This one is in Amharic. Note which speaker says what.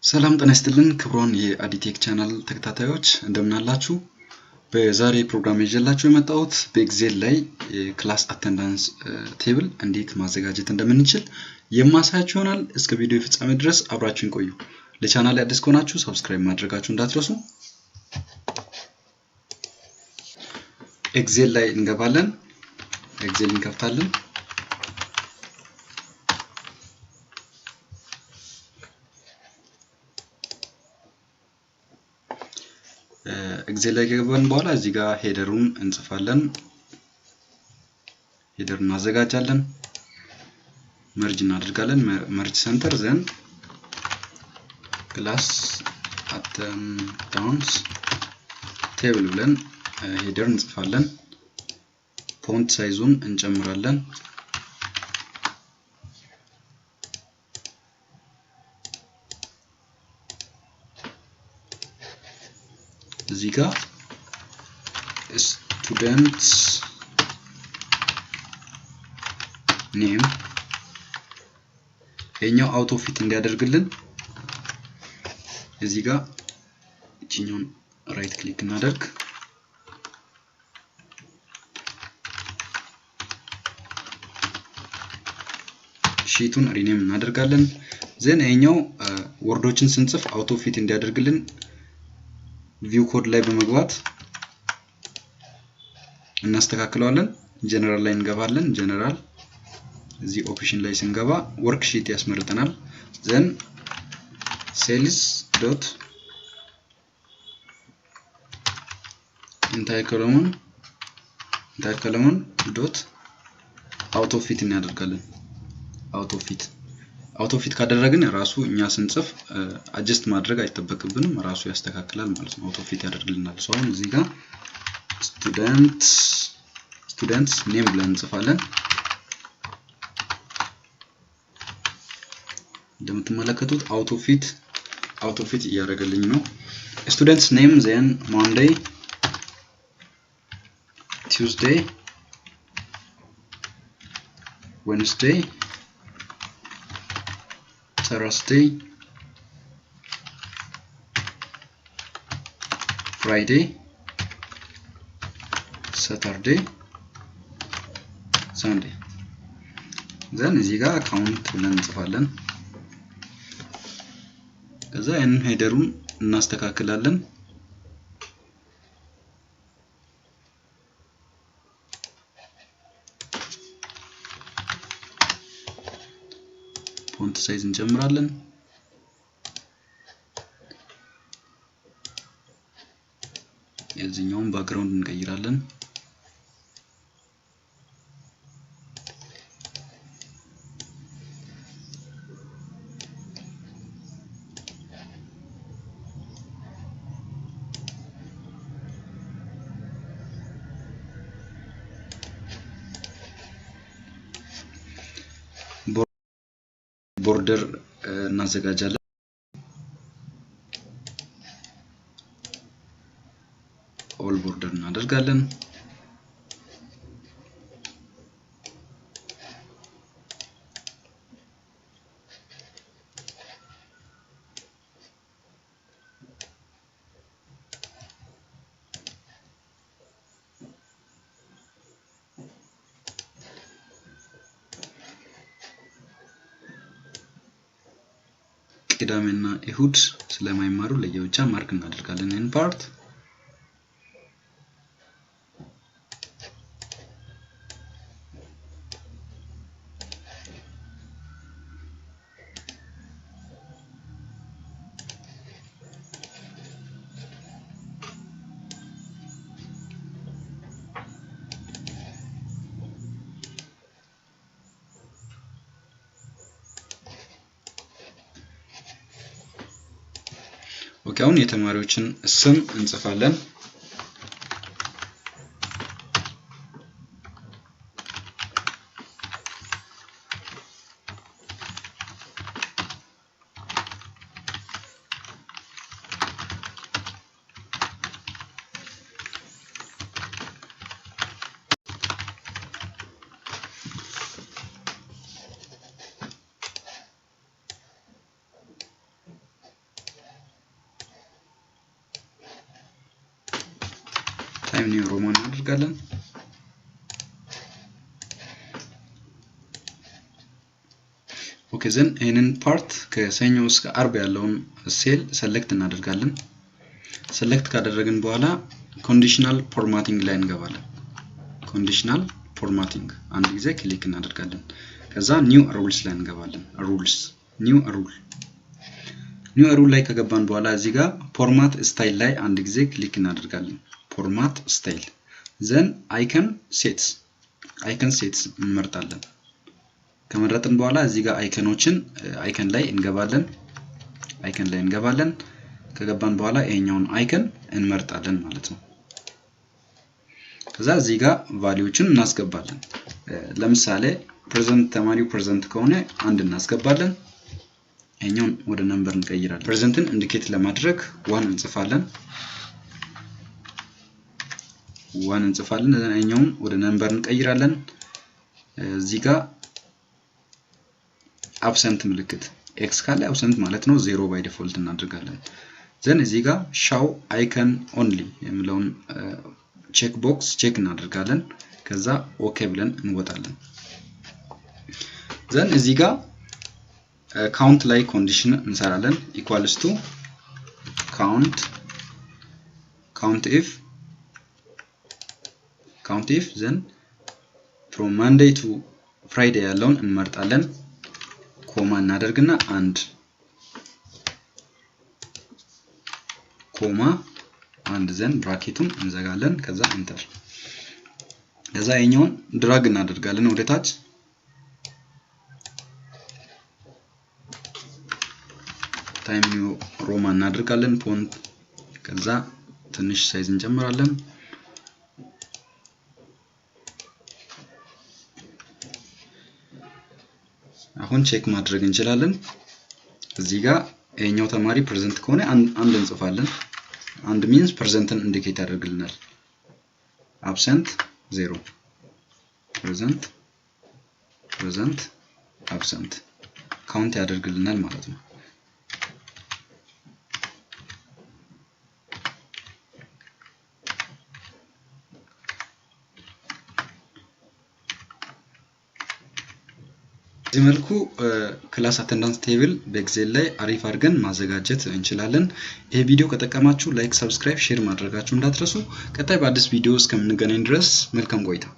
Speaker 1: ሰላም ጤና ይስጥልን ክብሯን የአዲቴክ ቻናል ተከታታዮች እንደምን አላችሁ? በዛሬ ፕሮግራም ይዤላችሁ የመጣሁት በኤክሴል ላይ ክላስ አቴንዳንስ ቴብል እንዴት ማዘጋጀት እንደምንችል የማሳያችሁ ይሆናል። እስከ ቪዲዮ ፍጻሜ ድረስ አብራችሁን ቆዩ። ለቻናሌ አዲስ ከሆናችሁ ሰብስክራይብ ማድረጋችሁ እንዳትረሱ። ኤክሴል ላይ እንገባለን። ኤክሴል እንከፍታለን። ኤክሴል ላይ ከገባን በኋላ እዚህ ጋር ሄደሩን እንጽፋለን። ሄደሩን እናዘጋጃለን። መርጅ እናደርጋለን። መርጅ ሴንተር ዘን ክላስ አቴንዳንስ ቴብል ብለን ሄደር እንጽፋለን። ፎንት ሳይዙን እንጨምራለን። እዚህ ጋር ስቱደንትስ ኔም የኛው አውቶ ፊት እንዲያደርግልን እዚህ ጋር እቺኛውን ራይት ክሊክ እናደርግ። ሺቱን ሪኔም እናደርጋለን። ዘን የኛው ወርዶችን ስንጽፍ አውቶ ፊት እንዲያደርግልን ቪው ኮድ ላይ በመግባት እናስተካክለዋለን። ጀነራል ላይ እንገባለን። ጀነራል እዚህ ኦፕሽን ላይ ስንገባ ወርክ ሺት ያስመርጠናል። ዘን ሴልስ ዶት ኢንታይር ኮለመን ዶት አውቶ ፊት እናደርጋለን። አውቶ ፊት ካደረግን ራሱ እኛ ስንጽፍ አጀስት ማድረግ አይተበቅብንም፣ ራሱ ያስተካክላል ማለት ነው። አውቶ ፊት ያደርግልናል። ሶ አሁን እዚህ ጋር ስቱደንትስ ኔም ብለን እንጽፋለን። እንደምትመለከቱት አውቶ ፊት እያደረገልኝ ነው። ስቱደንትስ ኔም ዘን ማንዴይ፣ ቲውስዴይ፣ ዌድነስዴይ፣ Thursday, Friday, Saturday, Sunday. Then እዚህ ጋር ካውንት ብለን እንጽፋለን። ከዛ ይሄን ሄደሩን እናስተካክላለን። ፎንት ሳይዝ እንጨምራለን። የዚህኛውን ባክግራውንድ እንቀይራለን። ቦርደር እናዘጋጃለን። ኦል ቦርደር እናደርጋለን። ቅዳሜና እሁድ ስለማይማሩ ለየብቻ ማርክ እናደርጋለን። ኢን ፓርት ኦኬ። አሁን የተማሪዎችን ስም እንጽፋለን። ታይም ኒው ሮማን እናደርጋለን ኦኬ ዘን ይሄንን ፓርት ከሰኞ እስከ አርብ ያለውን ሴል ሰሌክት እናደርጋለን ሰሌክት ካደረግን በኋላ ኮንዲሽናል ፎርማቲንግ ላይ እንገባለን ኮንዲሽናል ፎርማቲንግ አንድ ጊዜ ክሊክ እናደርጋለን ከዛ ኒው ሩልስ ላይ እንገባለን ሩልስ ኒው ሩል ላይ ከገባን በኋላ እዚህ ጋር ፎርማት ስታይል ላይ አንድ ጊዜ ክሊክ እናደርጋለን ፎርማት ስታይል ዘን አይከን ሴትስ እንመርጣለን ከመረጥን በኋላ እዚህ ጋር አይከን ላይ እንገባለን ከገባን በኋላ ይሄኛውን አይከን እንመርጣለን ማለት ነው ከዛ እዚህ ጋር ቫልዩዎችን እናስገባለን ለምሳሌ ፕሬዘንት ተማሪው ፕሬዘንት ከሆነ አንድ እናስገባለን ይሄኛውን ወደ ነምበር እንቀይራለን ፕሬዘንትን ኢንዲኬት ለማድረግ 1 እንጽፋለን ይሄኛውን ወደ ነምበር እንቀይራለን እዚህ ጋር absent ምልክት x ካለ absent ማለት ነው 0 by default እናደርጋለን ዘን እዚህ ጋር show icon only የሚለውን ቼክ ቦክስ ቼክ እናደርጋለን ከዛ ኦኬ ብለን እንወጣለን ዘን እዚህ ጋር ካውንት ላይ ኮንዲሽን እንሰራለን equals to count if then from Monday to Friday ያለውን እንመርጣለን ኮማ እናደርግና አንድ ዘን ብራኬቱን እንዘጋለን ከዛ ኢንተር ከዛ ይሄኛውን ድራግ እናደርጋለን ወደ ታች ታይም ኒው ሮማን እናደርጋለን ፎንት ከዛ ትንሽ ሳይዝ እንጨምራለን አሁን ቼክ ማድረግ እንችላለን እዚህ ጋር ይሄኛው ተማሪ ፕሬዘንት ከሆነ አንድ እንጽፋለን አንድ ሚንስ ፕሬዘንትን ኢንዲኬት ያደርግልናል absent 0 present absent ካውንት ያደርግልናል ማለት ነው በዚህ መልኩ ክላስ አቴንዳንስ ቴብል በኤክሴል ላይ አሪፍ አድርገን ማዘጋጀት እንችላለን ይሄ ቪዲዮ ከጠቀማችሁ ላይክ ሰብስክራይብ ሼር ማድረጋችሁ እንዳትረሱ ቀጣይ በአዲስ ቪዲዮ እስከምንገናኝ ድረስ መልካም ቆይታ